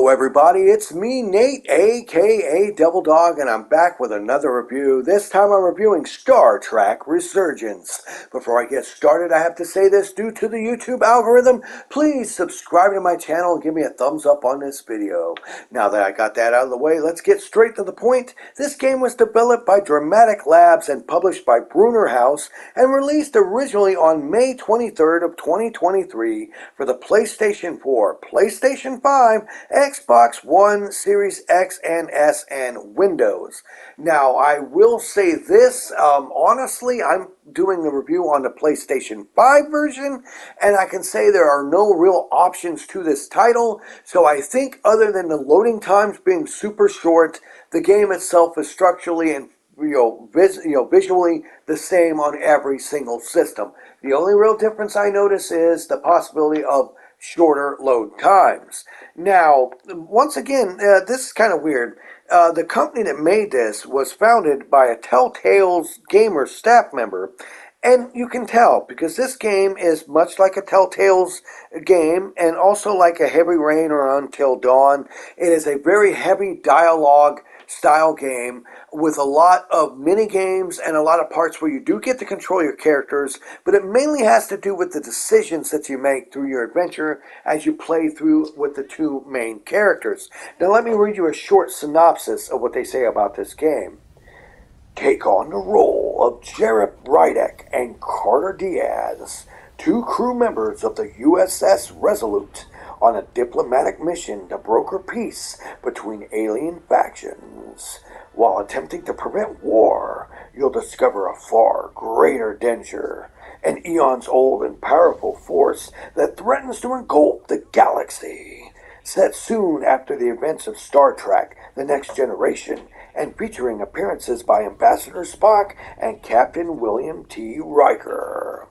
Everybody, it's me, Nate, aka Devil Dog, and I'm back with another review. This time I'm reviewing Star Trek Resurgence. Before I get started, I have to say this: due to the YouTube algorithm, please subscribe to my channel and give me a thumbs up on this video. Now that I got that out of the way, let's get straight to the point. This game was developed by Dramatic Labs and published by Brunner House and released originally on May 23rd of 2023 for the PlayStation 4, PlayStation 5, Xbox One, Series X and S, and Windows. Now, I will say this, honestly, I'm doing the review on the PlayStation 5 version, and I can say there are no real options to this title, so I think other than the loading times being super short, the game itself is structurally and visually the same on every single system. The only real difference I notice is the possibility of shorter load times. Now, once again, this is kind of weird. The company that made this was founded by a Telltale's gamer staff member, and you can tell because this game is much like a Telltale's game and also like a Heavy Rain or Until Dawn. It is a very heavy dialogue style game with a lot of mini games and a lot of parts where you do get to control your characters, but it mainly has to do with the decisions that you make through your adventure as you play through with the two main characters. Now let me read you a short synopsis of what they say about this game. Take on the role of Jareth Rydek and Carter Diaz, two crew members of the USS Resolute, on a diplomatic mission to broker peace between alien factions. While attempting to prevent war, you'll discover a far greater danger, an eons-old and powerful force that threatens to engulf the galaxy. Set soon after the events of Star Trek: The Next Generation, and featuring appearances by Ambassador Spock and Captain William T. Riker.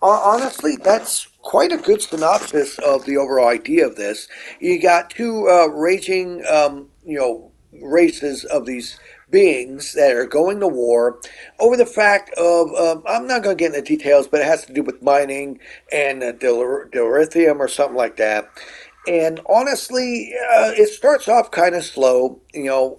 Honestly, that's quite a good synopsis of the overall idea of this. You got two raging, races of these beings that are going to war over the fact of, I'm not going to get into details, but it has to do with mining and dilithium or something like that. And honestly, it starts off kind of slow.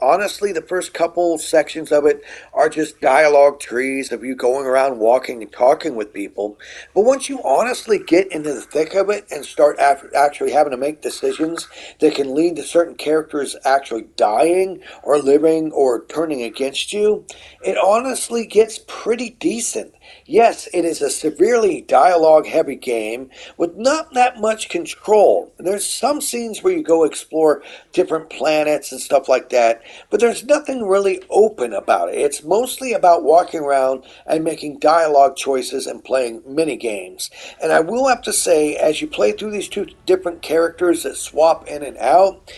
Honestly, the first couple sections of it are just dialogue trees of you going around walking and talking with people. But once you honestly get into the thick of it and start actually having to make decisions that can lead to certain characters actually dying or living or turning against you, it honestly gets pretty decent. Yes, it is a severely dialogue-heavy game with not that much control. There's some scenes where you go explore different planets and stuff like that, but there's nothing really open about it. It's mostly about walking around and making dialogue choices and playing mini-games. And I will have to say, as you play through these two different characters that swap in and out,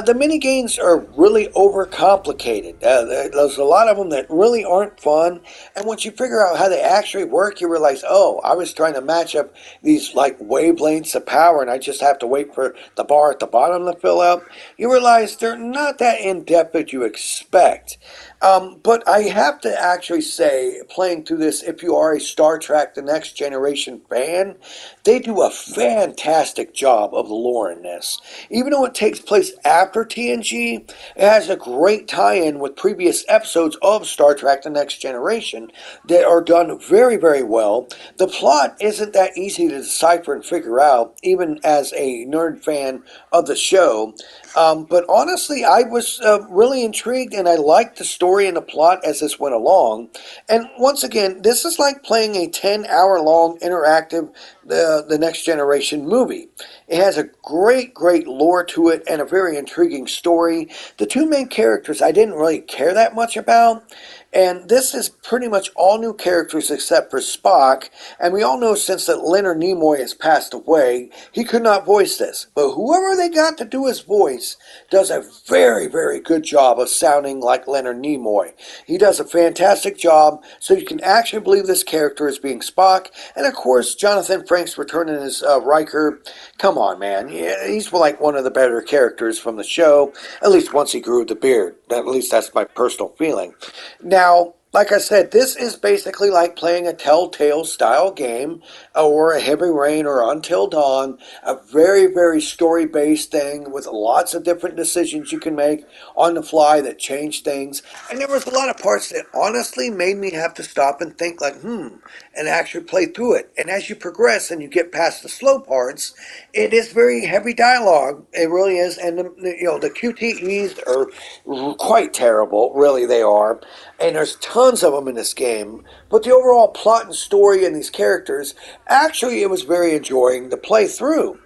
the mini-games are really overcomplicated. There's a lot of them that really aren't fun, and once you figure out how they actually work, you realize, oh, I was trying to match up these like wavelengths of power and I just have to wait for the bar at the bottom to fill up. You realize they're not that in-depth as you expect. But I have to actually say, playing through this, if you are a Star Trek: The Next Generation fan, they do a fantastic job of the lore in this. Even though it takes place after TNG, it has a great tie-in with previous episodes of Star Trek: The Next Generation that are done very, very well. The plot isn't that easy to decipher and figure out, even as a nerd fan of the show. But honestly, I was really intrigued, and I liked the story and the plot as this went along. And once again, this is like playing a 10-hour-long interactive The Next Generation movie. It has a great, great lore to it and a very intriguing story. The two main characters I didn't really care that much about. And this is pretty much all new characters except for Spock. And we all know since that Leonard Nimoy has passed away, he could not voice this. But whoever they got to do his voice does a very, very good job of sounding like Leonard Nimoy. He does a fantastic job, so you can actually believe this character as being Spock. And of course, Jonathan Frakes returning as Riker. Come on, man. Yeah, he's like one of the better characters from the show, at least once he grew the beard. At least that's my personal feeling. Now, Like I said, this is basically like playing a telltale style game or a Heavy Rain or Until Dawn, a very, very story based thing with lots of different decisions you can make on the fly that change things. And there was a lot of parts that honestly made me have to stop and think like, and actually play through it. And as you progress and you get past the slow parts, it is very heavy dialogue. It really is. And the QTEs are quite terrible, really they are, and there's tons of them in this game. But the overall plot and story and these characters, actually, it was very enjoying to play through.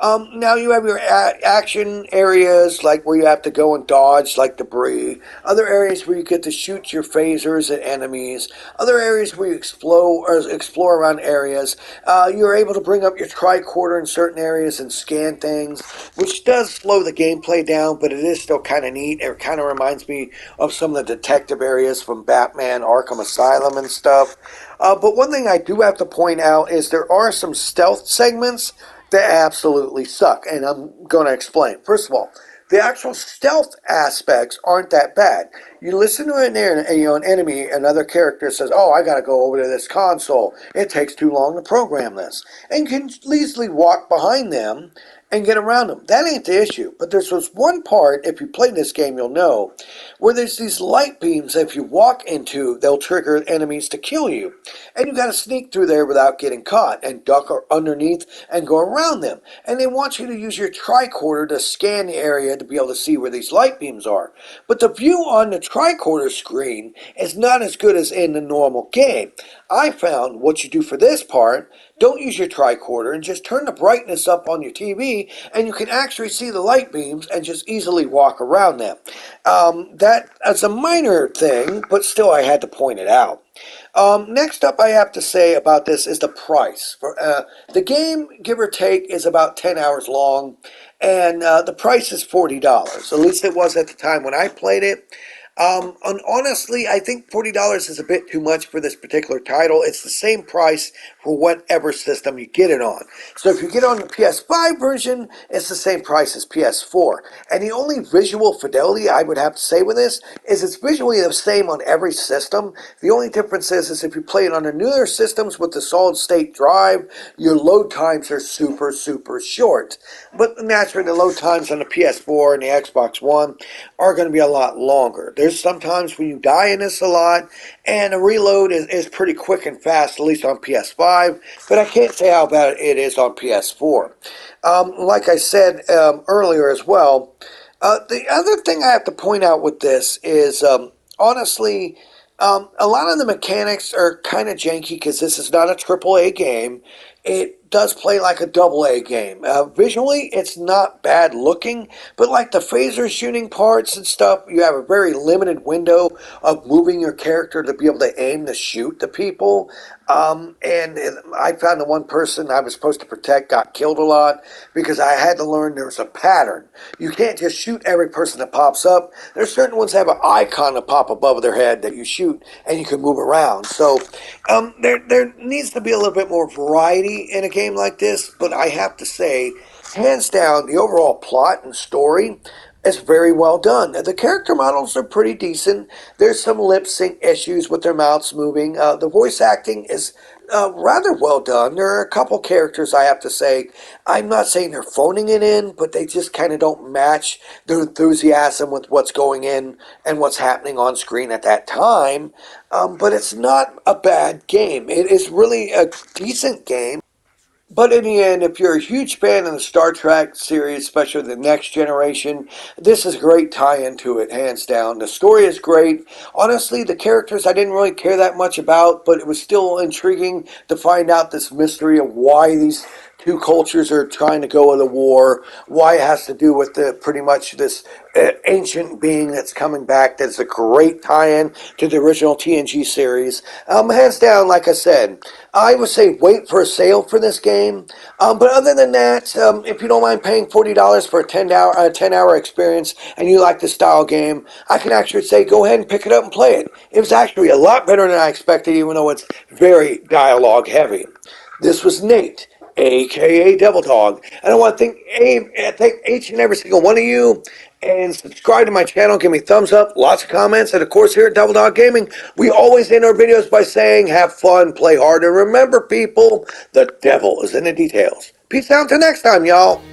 Now you have your action areas, like where you have to go and dodge like debris. Other areas where you get to shoot your phasers at enemies. Other areas where you explore around areas. You're able to bring up your tricorder in certain areas and scan things, which does slow the gameplay down, but it is still kind of neat. It kind of reminds me of some of the detective areas from Batman Arkham Asylum and stuff. But one thing I do have to point out is there are some stealth segments that absolutely suck, and I'm going to explain. First of all, the actual stealth aspects aren't that bad. You listen to an enemy, another character says, "Oh, I got to go over to this console. It takes too long to program this," and you can easily walk behind them and get around them. That ain't the issue. But there's this one part, if you play this game, you'll know, where there's these light beams that if you walk into, they'll trigger enemies to kill you. And you got to sneak through there without getting caught and duck underneath and go around them. And they want you to use your tricorder to scan the area to be able to see where these light beams are. But the view on the tricorder screen is not as good as in the normal game. I found what you do for this part, don't use your tricorder and just turn the brightness up on your TV and you can actually see the light beams and just easily walk around them. That is a minor thing, but still I had to point it out. Next up I have to say about this is the price. The game, give or take, is about 10 hours long, and the price is $40. At least it was at the time when I played it. And honestly, I think $40 is a bit too much for this particular title. It's the same price for whatever system you get it on. So if you get on the PS5 version, it's the same price as PS4. And the only visual fidelity I would have to say with this is it's visually the same on every system. The only difference is if you play it on the newer systems with the solid state drive, your load times are super, super short. But naturally, the load times on the PS4 and the Xbox One are going to be a lot longer. There's sometimes when you die in this a lot, and the reload is pretty quick and fast, at least on PS5, but I can't say how bad it is on PS4. Like I said earlier as well, the other thing I have to point out with this is, honestly, a lot of the mechanics are kind of janky because this is not a AAA game. It does play like a AA game. Visually, it's not bad looking, but like the phaser shooting parts and stuff, you have a very limited window of moving your character to be able to aim to shoot the people. And I found the one person I was supposed to protect got killed a lot because I had to learn there's a pattern. You can't just shoot every person that pops up. There's certain ones that have an icon to pop above their head that you shoot and you can move around. So there needs to be a little bit more variety in a game like this, but I have to say, hands down, the overall plot and story is very well done. The character models are pretty decent. There's some lip sync issues with their mouths moving. The voice acting is rather well done. There are a couple characters I have to say, I'm not saying they're phoning it in, but they just kind of don't match their enthusiasm with what's going in and what's happening on screen at that time. But it's not a bad game. It is really a decent game. But in the end, if you're a huge fan of the Star Trek series, especially the Next Generation, this is a great tie-in to it, hands down. The story is great. Honestly, the characters I didn't really care that much about, but it was still intriguing to find out this mystery of why these two cultures are trying to go to war, why it has to do with pretty much this ancient being that's coming back. That's a great tie-in to the original TNG series. Hands down, like I said, I would say wait for a sale for this game. But other than that, if you don't mind paying $40 for a 10-hour experience and you like this style game, I can actually say go ahead and pick it up and play it. It was actually a lot better than I expected, even though it's very dialogue heavy. This was Nate, aka Devil Dog. And I want to thank each and every single one of you. And subscribe to my channel, give me thumbs up, lots of comments, and of course here at Devil Dog Gaming, we always end our videos by saying, have fun, play hard, and remember people, the devil is in the details. Peace out until next time, y'all.